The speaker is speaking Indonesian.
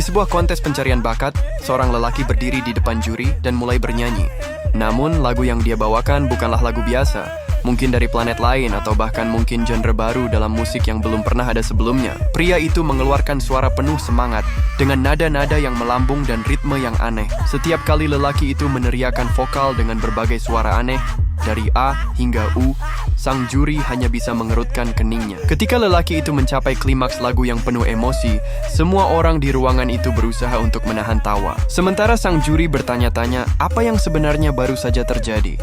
sebuah kontes pencarian bakat, seorang lelaki berdiri di depan juri dan mulai bernyanyi. Namun, lagu yang dia bawakan bukanlah lagu biasa, mungkin dari planet lain atau bahkan mungkin genre baru dalam musik yang belum pernah ada sebelumnya. Pria itu mengeluarkan suara penuh semangat, dengan nada-nada yang melambung dan ritme yang aneh. Setiap kali lelaki itu meneriakkan vokal dengan berbagai suara aneh, dari A hingga U, sang juri hanya bisa mengerutkan keningnya. Ketika lelaki itu mencapai klimaks lagu yang penuh emosi, semua orang di ruangan itu berusaha untuk menahan tawa. Sementara sang juri bertanya-tanya apa yang sebenarnya baru saja terjadi.